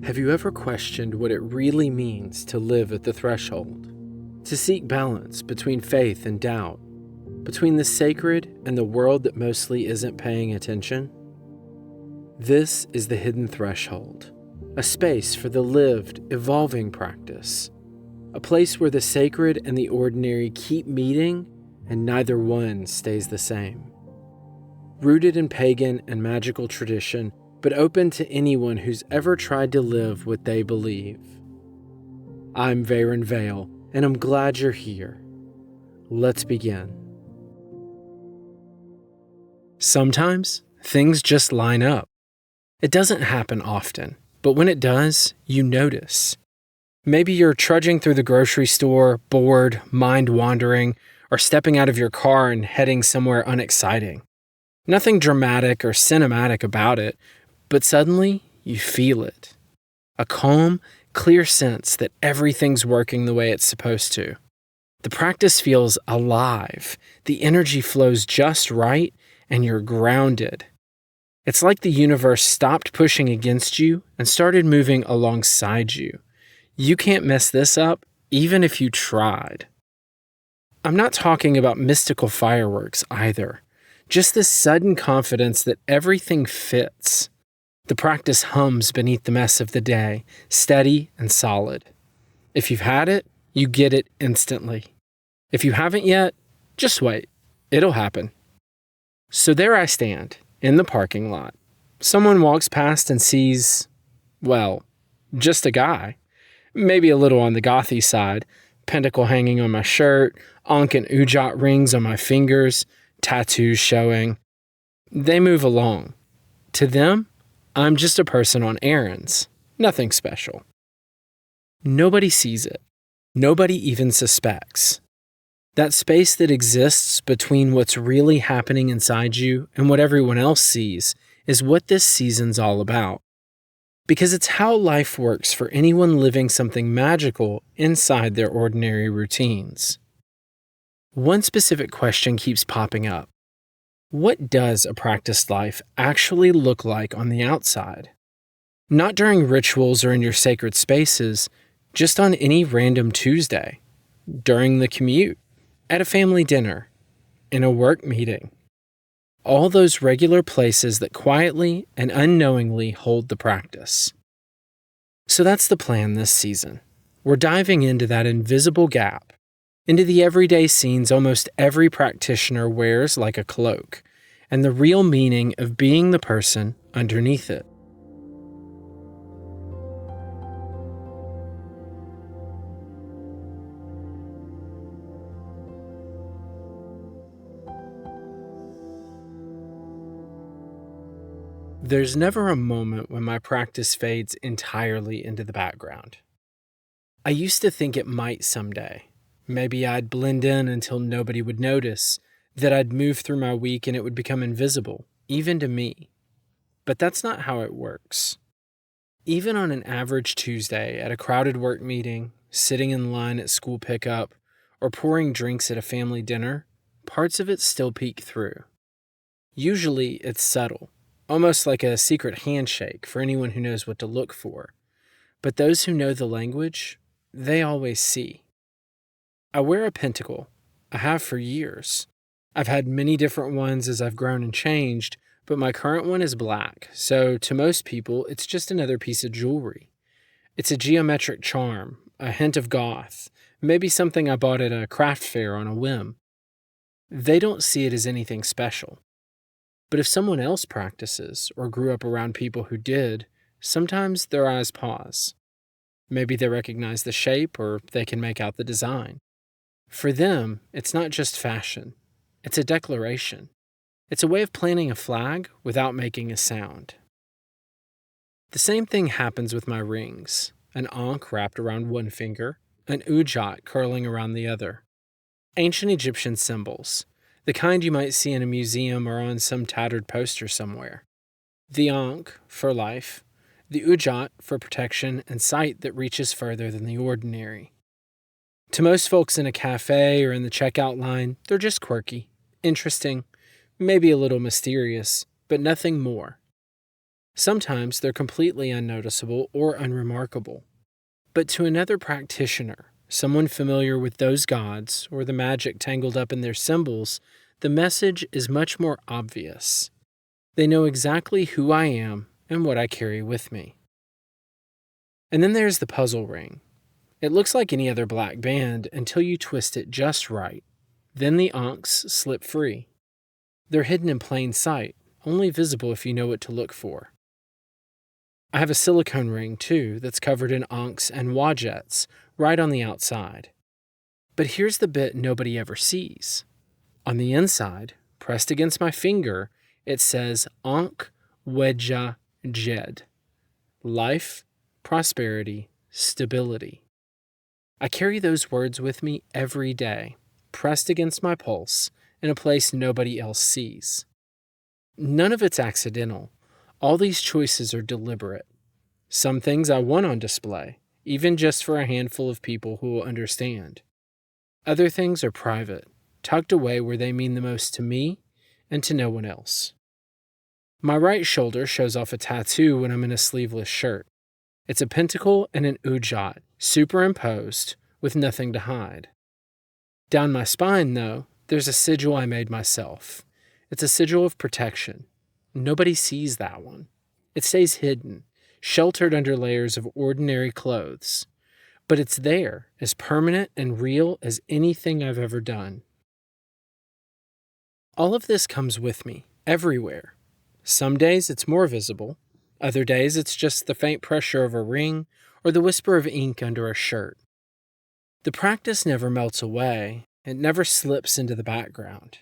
Have you ever questioned what it really means to live at the threshold? To seek balance between faith and doubt, between the sacred and the world that mostly isn't paying attention? This is the hidden threshold, a space for the lived, evolving practice, a place where the sacred and the ordinary keep meeting and neither one stays the same. Rooted in pagan and magical tradition, but open to anyone who's ever tried to live what they believe. I'm Veyrin Vale, and I'm glad you're here. Let's begin. Sometimes, things just line up. It doesn't happen often, but when it does, you notice. Maybe you're trudging through the grocery store, bored, mind-wandering, or stepping out of your car and heading somewhere unexciting. Nothing dramatic or cinematic about it, but suddenly you feel it. A calm, clear sense that everything's working the way it's supposed to. The practice feels alive, the energy flows just right, and you're grounded. It's like the universe stopped pushing against you and started moving alongside you. You can't mess this up, even if you tried. I'm not talking about mystical fireworks either. Just this sudden confidence that everything fits. The practice hums beneath the mess of the day, steady and solid. If you've had it, you get it instantly. If you haven't yet, just wait. It'll happen. So there I stand, in the parking lot. Someone walks past and sees, well, just a guy. Maybe a little on the gothy side. Pentacle hanging on my shirt, ankh and ujat rings on my fingers, tattoos showing. They move along. To them, I'm just a person on errands. Nothing special. Nobody sees it. Nobody even suspects. That space that exists between what's really happening inside you and what everyone else sees is what this season's all about. Because it's how life works for anyone living something magical inside their ordinary routines. One specific question keeps popping up. What does a practiced life actually look like on the outside? Not during rituals or in your sacred spaces, just on any random Tuesday, during the commute, at a family dinner, in a work meeting. All those regular places that quietly and unknowingly hold the practice. So that's the plan this season. We're diving into that invisible gap, into the everyday scenes almost every practitioner wears like a cloak, and the real meaning of being the person underneath it. There's never a moment when my practice fades entirely into the background. I used to think it might someday. Maybe I'd blend in until nobody would notice, that I'd move through my week and it would become invisible, even to me. But that's not how it works. Even on an average Tuesday at a crowded work meeting, sitting in line at school pickup, or pouring drinks at a family dinner, parts of it still peek through. Usually it's subtle, almost like a secret handshake for anyone who knows what to look for. But those who know the language, they always see. I wear a pentacle. I have for years. I've had many different ones as I've grown and changed, but my current one is black, so to most people, it's just another piece of jewelry. It's a geometric charm, a hint of goth, maybe something I bought at a craft fair on a whim. They don't see it as anything special. But if someone else practices or grew up around people who did, sometimes their eyes pause. Maybe they recognize the shape or they can make out the design. For them, it's not just fashion. It's a declaration. It's a way of planting a flag without making a sound. The same thing happens with my rings, an ankh wrapped around one finger, an ujat curling around the other. Ancient Egyptian symbols, the kind you might see in a museum or on some tattered poster somewhere. The ankh for life, the ujat for protection and sight that reaches further than the ordinary. To most folks in a cafe or in the checkout line, they're just quirky, interesting, maybe a little mysterious, but nothing more. Sometimes they're completely unnoticeable or unremarkable. But to another practitioner, someone familiar with those gods or the magic tangled up in their symbols, the message is much more obvious. They know exactly who I am and what I carry with me. And then there's the puzzle ring. It looks like any other black band until you twist it just right. Then the ankhs slip free. They're hidden in plain sight, only visible if you know what to look for. I have a silicone ring, too, that's covered in ankhs and wadjets right on the outside. But here's the bit nobody ever sees. On the inside, pressed against my finger, it says Ankh Wedja Jed. Life, prosperity, stability. I carry those words with me every day, pressed against my pulse, in a place nobody else sees. None of it's accidental. All these choices are deliberate. Some things I want on display, even just for a handful of people who will understand. Other things are private, tucked away where they mean the most to me and to no one else. My right shoulder shows off a tattoo when I'm in a sleeveless shirt. It's a pentacle and an ujjat, superimposed, with nothing to hide. Down my spine, though, there's a sigil I made myself. It's a sigil of protection. Nobody sees that one. It stays hidden, sheltered under layers of ordinary clothes. But it's there, as permanent and real as anything I've ever done. All of this comes with me, everywhere. Some days it's more visible. Other days it's just the faint pressure of a ring or the whisper of ink under a shirt. The practice never melts away. It never slips into the background.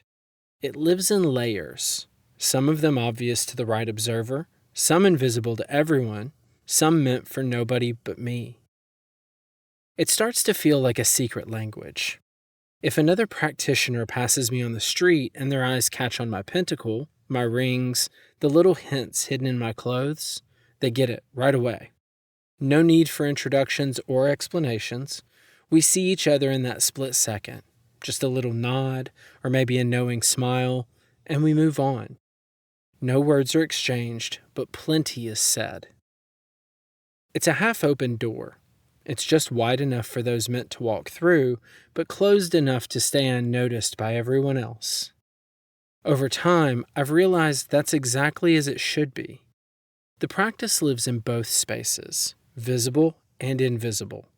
It lives in layers, some of them obvious to the right observer, some invisible to everyone, some meant for nobody but me. It starts to feel like a secret language. If another practitioner passes me on the street and their eyes catch on my pentacle, my rings, the little hints hidden in my clothes, they get it right away. No need for introductions or explanations. We see each other in that split second. Just a little nod, or maybe a knowing smile, and we move on. No words are exchanged, but plenty is said. It's a half-open door. It's just wide enough for those meant to walk through, but closed enough to stay unnoticed by everyone else. Over time, I've realized that's exactly as it should be. The practice lives in both spaces, visible and invisible.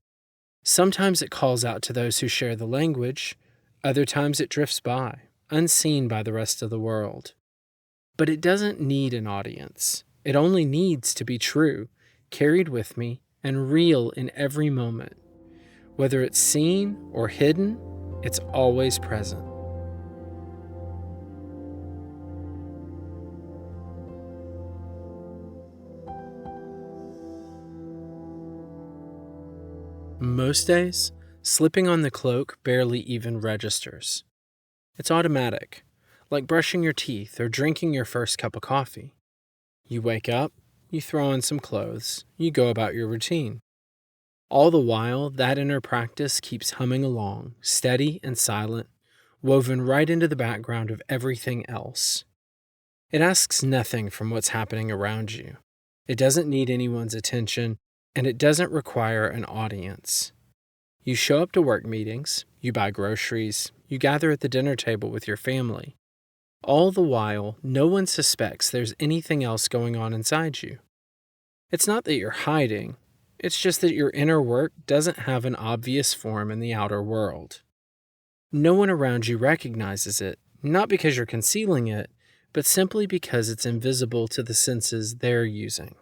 Sometimes it calls out to those who share the language. Other times it drifts by, unseen by the rest of the world. But it doesn't need an audience. It only needs to be true, carried with me, and real in every moment. Whether it's seen or hidden, it's always present. Most days, slipping on the cloak barely even registers. It's automatic, like brushing your teeth or drinking your first cup of coffee. You wake up, you throw on some clothes, you go about your routine. All the while, that inner practice keeps humming along, steady and silent, woven right into the background of everything else. It asks nothing from what's happening around you. It doesn't need anyone's attention, and it doesn't require an audience. You show up to work meetings, you buy groceries, you gather at the dinner table with your family. All the while, no one suspects there's anything else going on inside you. It's not that you're hiding, it's just that your inner work doesn't have an obvious form in the outer world. No one around you recognizes it, not because you're concealing it, but simply because it's invisible to the senses they're using.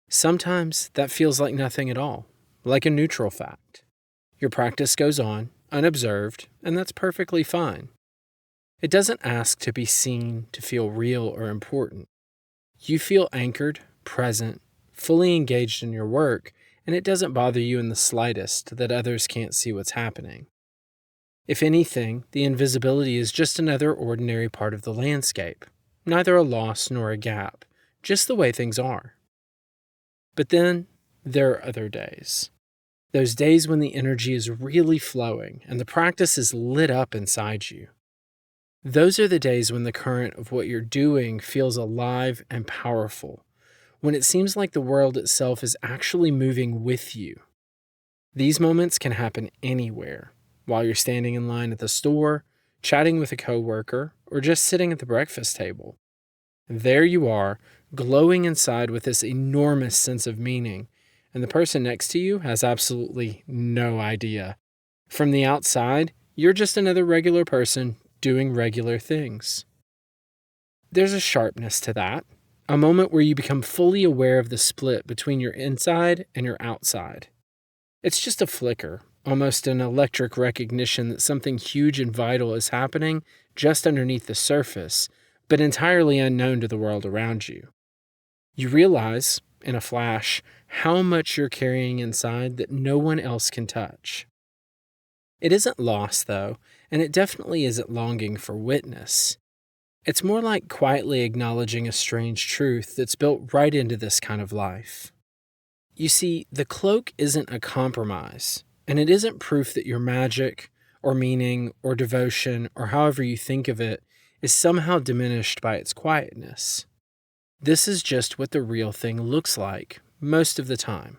Sometimes that feels like nothing at all, like a neutral fact. Your practice goes on, unobserved, and that's perfectly fine. It doesn't ask to be seen, to feel real or important. You feel anchored, present, fully engaged in your work, and it doesn't bother you in the slightest that others can't see what's happening. If anything, the invisibility is just another ordinary part of the landscape, neither a loss nor a gap, just the way things are. But then, there are other days. Those days when the energy is really flowing and the practice is lit up inside you. Those are the days when the current of what you're doing feels alive and powerful, when it seems like the world itself is actually moving with you. These moments can happen anywhere, while you're standing in line at the store, chatting with a coworker, or just sitting at the breakfast table. There you are, glowing inside with this enormous sense of meaning, and the person next to you has absolutely no idea. From the outside, you're just another regular person doing regular things. There's a sharpness to that, a moment where you become fully aware of the split between your inside and your outside. It's just a flicker, almost an electric recognition that something huge and vital is happening just underneath the surface, but entirely unknown to the world around you. You realize, in a flash, how much you're carrying inside that no one else can touch. It isn't loss, though, and it definitely isn't longing for witness. It's more like quietly acknowledging a strange truth that's built right into this kind of life. You see, the cloak isn't a compromise, and it isn't proof that your magic, or meaning, or devotion, or however you think of it, is somehow diminished by its quietness. This is just what the real thing looks like, most of the time.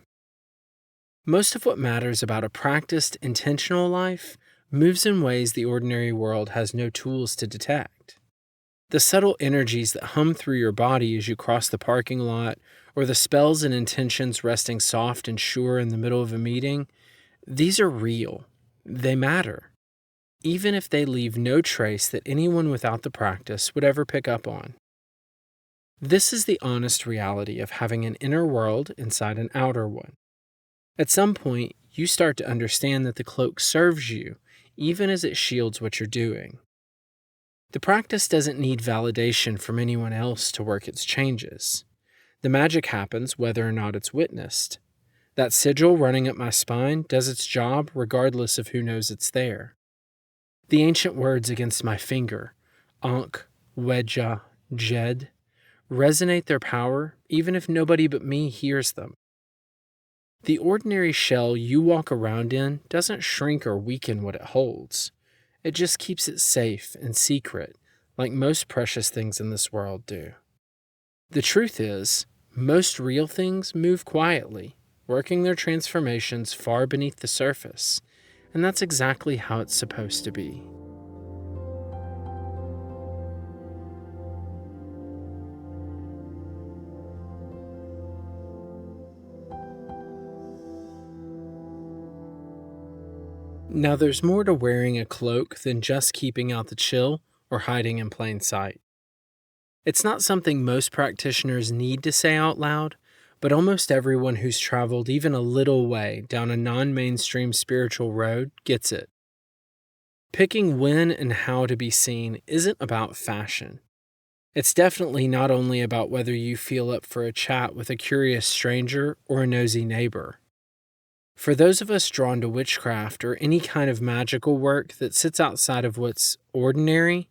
Most of what matters about a practiced, intentional life moves in ways the ordinary world has no tools to detect. The subtle energies that hum through your body as you cross the parking lot, or the spells and intentions resting soft and sure in the middle of a meeting, these are real. They matter, even if they leave no trace that anyone without the practice would ever pick up on. This is the honest reality of having an inner world inside an outer one. At some point, you start to understand that the cloak serves you, even as it shields what you're doing. The practice doesn't need validation from anyone else to work its changes. The magic happens whether or not it's witnessed. That sigil running up my spine does its job regardless of who knows it's there. The ancient words against my finger, ankh, wedja, jed, resonate their power even if nobody but me hears them. The ordinary shell you walk around in doesn't shrink or weaken what it holds. It just keeps it safe and secret, like most precious things in this world do. The truth is, most real things move quietly, working their transformations far beneath the surface, and that's exactly how it's supposed to be. Now, there's more to wearing a cloak than just keeping out the chill or hiding in plain sight. It's not something most practitioners need to say out loud, but almost everyone who's traveled even a little way down a non-mainstream spiritual road gets it. Picking when and how to be seen isn't about fashion. It's definitely not only about whether you feel up for a chat with a curious stranger or a nosy neighbor. For those of us drawn to witchcraft or any kind of magical work that sits outside of what's ordinary,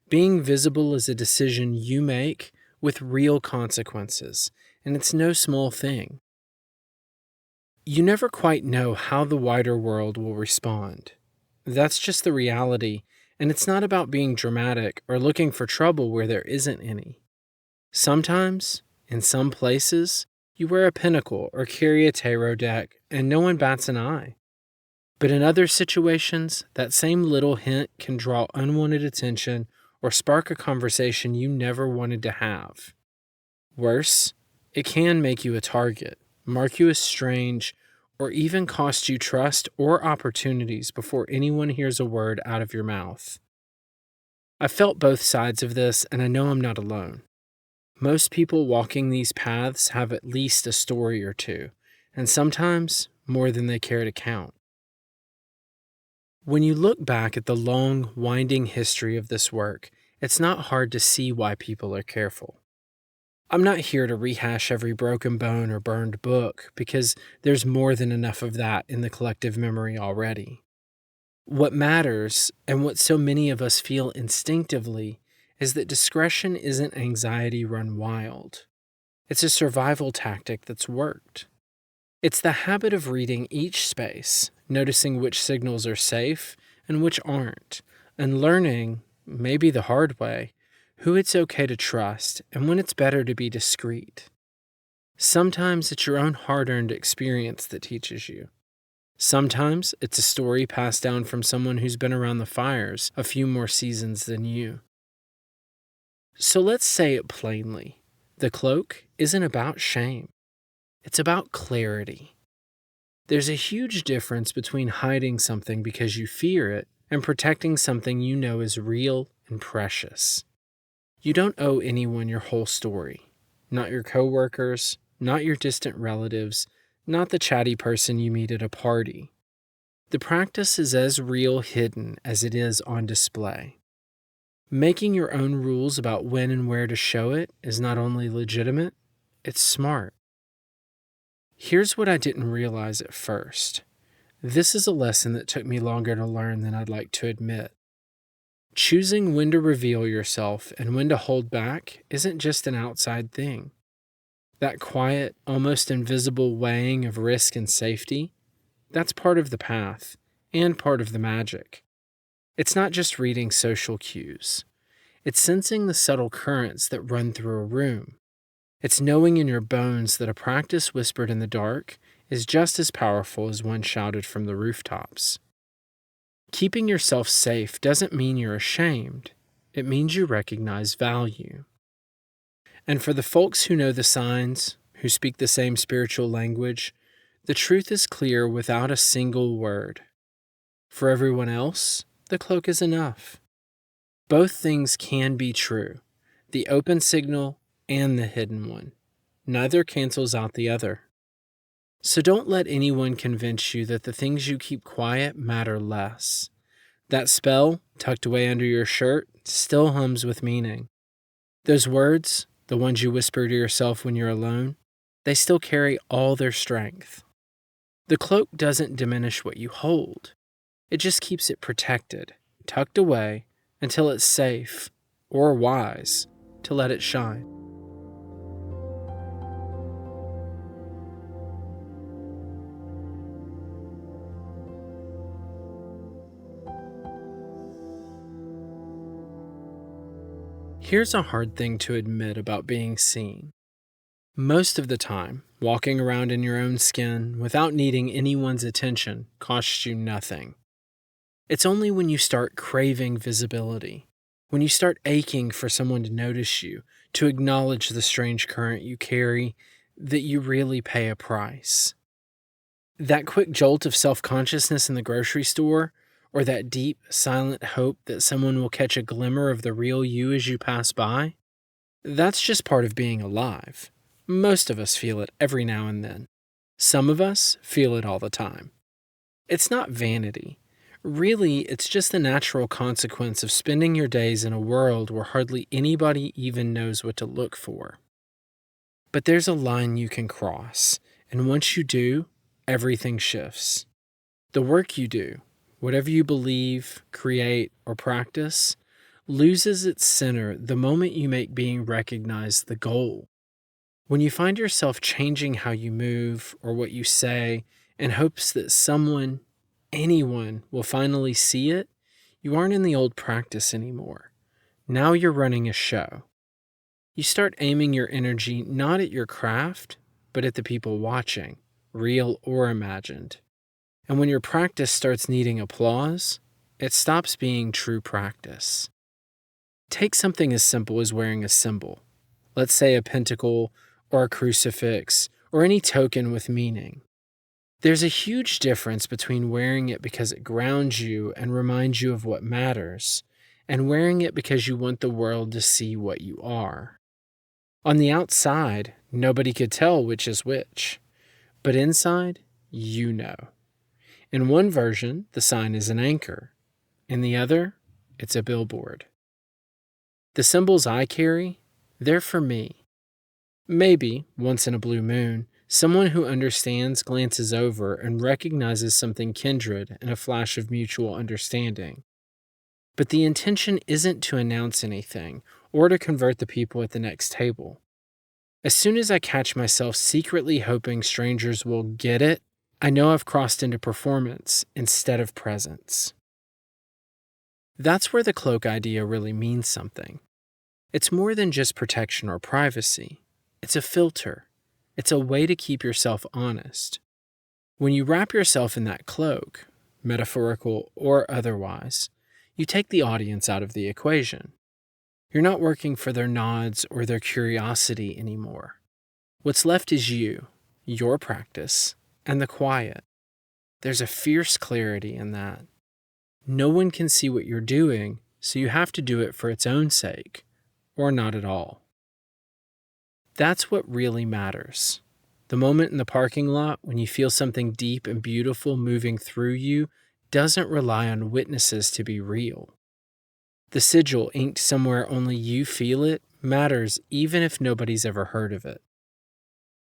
being visible is a decision you make with real consequences, and it's no small thing. You never quite know how the wider world will respond. That's just the reality, and it's not about being dramatic or looking for trouble where there isn't any. Sometimes, in some places, you wear a pentacle or carry a tarot deck, and no one bats an eye. But in other situations, that same little hint can draw unwanted attention or spark a conversation you never wanted to have. Worse, it can make you a target, mark you as strange, or even cost you trust or opportunities before anyone hears a word out of your mouth. I've felt both sides of this, and I know I'm not alone. Most people walking these paths have at least a story or two, and sometimes more than they care to count. When you look back at the long, winding history of this work, it's not hard to see why people are careful. I'm not here to rehash every broken bone or burned book, because there's more than enough of that in the collective memory already. What matters, and what so many of us feel instinctively, is that discretion isn't anxiety run wild. It's a survival tactic that's worked. It's the habit of reading each space, noticing which signals are safe and which aren't, and learning, maybe the hard way, who it's okay to trust and when it's better to be discreet. Sometimes it's your own hard-earned experience that teaches you. Sometimes it's a story passed down from someone who's been around the fires a few more seasons than you. So let's say it plainly. The cloak isn't about shame. It's about clarity. There's a huge difference between hiding something because you fear it and protecting something you know is real and precious. You don't owe anyone your whole story. Not your coworkers, not your distant relatives, not the chatty person you meet at a party. The practice is as real hidden as it is on display. Making your own rules about when and where to show it is not only legitimate, it's smart. Here's what I didn't realize at first. This is a lesson that took me longer to learn than I'd like to admit. Choosing when to reveal yourself and when to hold back isn't just an outside thing. That quiet, almost invisible weighing of risk and safety, that's part of the path and part of the magic. It's not just reading social cues. It's sensing the subtle currents that run through a room. It's knowing in your bones that a practice whispered in the dark is just as powerful as one shouted from the rooftops. Keeping yourself safe doesn't mean you're ashamed. It means you recognize value. And for the folks who know the signs, who speak the same spiritual language, the truth is clear without a single word. For everyone else, the cloak is enough. Both things can be true, the open signal and the hidden one. Neither cancels out the other. So don't let anyone convince you that the things you keep quiet matter less. That spell, tucked away under your shirt, still hums with meaning. Those words, the ones you whisper to yourself when you're alone, they still carry all their strength. The cloak doesn't diminish what you hold. It just keeps it protected, tucked away, until it's safe, or wise, to let it shine. Here's a hard thing to admit about being seen. Most of the time, walking around in your own skin without needing anyone's attention costs you nothing. It's only when you start craving visibility, when you start aching for someone to notice you, to acknowledge the strange current you carry, that you really pay a price. That quick jolt of self-consciousness in the grocery store, or that deep, silent hope that someone will catch a glimmer of the real you as you pass by, that's just part of being alive. Most of us feel it every now and then. Some of us feel it all the time. It's not vanity. Really, it's just the natural consequence of spending your days in a world where hardly anybody even knows what to look for. But there's a line you can cross, and once you do, everything shifts. The work you do, whatever you believe, create, or practice, loses its center the moment you make being recognized the goal. When you find yourself changing how you move or what you say in hopes that anyone will finally see it, you aren't in the old practice anymore. Now you're running a show. You start aiming your energy not at your craft, but at the people watching, real or imagined. And when your practice starts needing applause, it stops being true practice. Take something as simple as wearing a symbol. Let's say a pentacle or a crucifix or any token with meaning. There's a huge difference between wearing it because it grounds you and reminds you of what matters, and wearing it because you want the world to see what you are. On the outside, nobody could tell which is which, but inside, you know. In one version, the sign is an anchor. In the other, it's a billboard. The symbols I carry, they're for me. Maybe, once in a blue moon, someone who understands glances over and recognizes something kindred in a flash of mutual understanding. But the intention isn't to announce anything or to convert the people at the next table. As soon as I catch myself secretly hoping strangers will get it, I know I've crossed into performance instead of presence. That's where the cloak idea really means something. It's more than just protection or privacy. It's a filter. It's a way to keep yourself honest. When you wrap yourself in that cloak, metaphorical or otherwise, you take the audience out of the equation. You're not working for their nods or their curiosity anymore. What's left is you, your practice, and the quiet. There's a fierce clarity in that. No one can see what you're doing, so you have to do it for its own sake, or not at all. That's what really matters. The moment in the parking lot when you feel something deep and beautiful moving through you doesn't rely on witnesses to be real. The sigil inked somewhere only you feel it matters even if nobody's ever heard of it.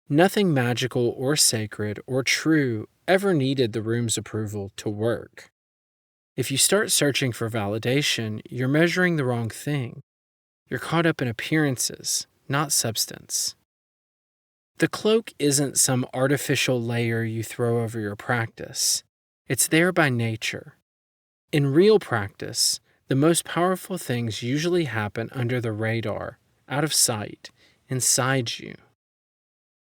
Nothing magical or sacred or true ever needed the room's approval to work. If you start searching for validation, you're measuring the wrong thing. You're caught up in appearances, not substance. The cloak isn't some artificial layer you throw over your practice. It's there by nature. In real practice, the most powerful things usually happen under the radar, out of sight, inside you.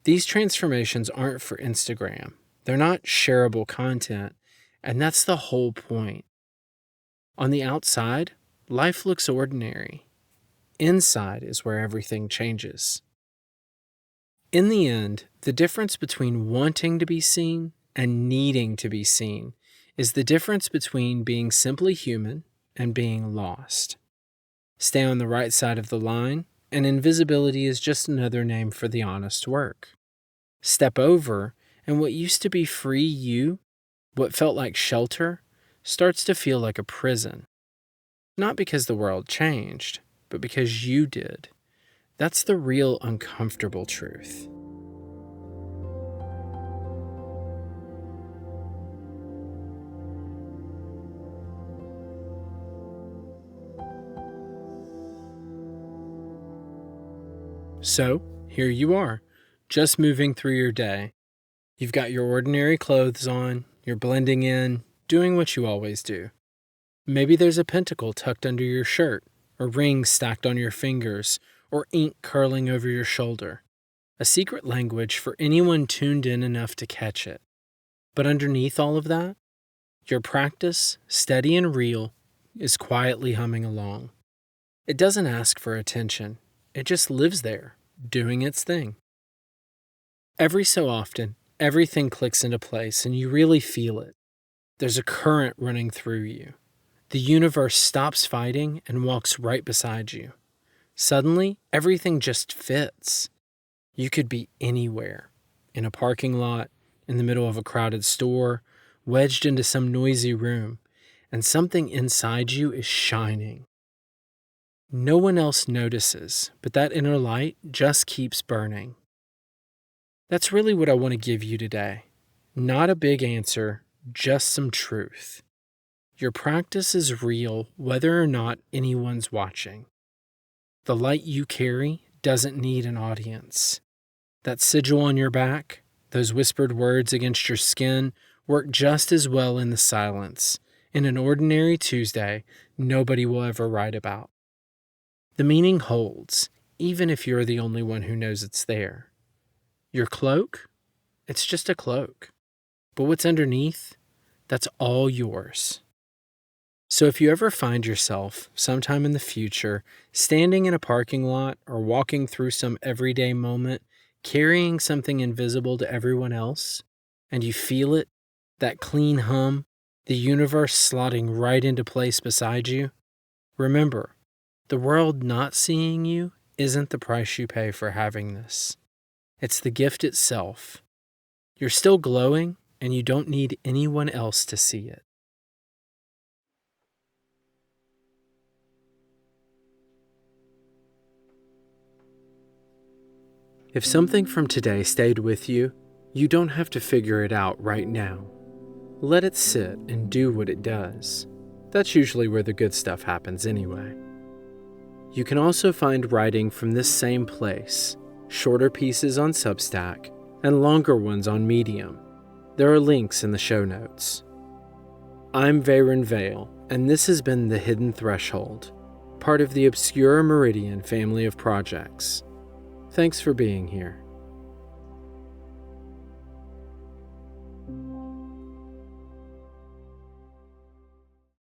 These transformations aren't for Instagram. They're not shareable content, and that's the whole point. On the outside, life looks ordinary. Inside is where everything changes. In the end, the difference between wanting to be seen and needing to be seen is the difference between being simply human and being lost. Stay on the right side of the line, and invisibility is just another name for the honest work. Step over, and what used to be free you, what felt like shelter, starts to feel like a prison. Not because the world changed, but because you did. That's the real uncomfortable truth. So, here you are, just moving through your day. You've got your ordinary clothes on, you're blending in, doing what you always do. Maybe there's a pentacle tucked under your shirt, a ring stacked on your fingers, or ink curling over your shoulder. A secret language for anyone tuned in enough to catch it. But underneath all of that, your practice, steady and real, is quietly humming along. It doesn't ask for attention. It just lives there, doing its thing. Every so often, everything clicks into place and you really feel it. There's a current running through you. The universe stops fighting and walks right beside you. Suddenly, everything just fits. You could be anywhere. In a parking lot, in the middle of a crowded store, wedged into some noisy room, and something inside you is shining. No one else notices, but that inner light just keeps burning. That's really what I want to give you today. Not a big answer, just some truth. Your practice is real whether or not anyone's watching. The light you carry doesn't need an audience. That sigil on your back, those whispered words against your skin, work just as well in the silence, in an ordinary Tuesday nobody will ever write about. The meaning holds, even if you're the only one who knows it's there. Your cloak? It's just a cloak. But what's underneath? That's all yours. So if you ever find yourself, sometime in the future, standing in a parking lot or walking through some everyday moment, carrying something invisible to everyone else, and you feel it, that clean hum, the universe slotting right into place beside you, remember, the world not seeing you isn't the price you pay for having this. It's the gift itself. You're still glowing, and you don't need anyone else to see it. If something from today stayed with you, you don't have to figure it out right now. Let it sit and do what it does. That's usually where the good stuff happens anyway. You can also find writing from this same place, shorter pieces on Substack and longer ones on Medium. There are links in the show notes. I'm Veyrin Vale, and this has been The Hidden Threshold, part of the Obscura Meridian family of projects. Thanks for being here.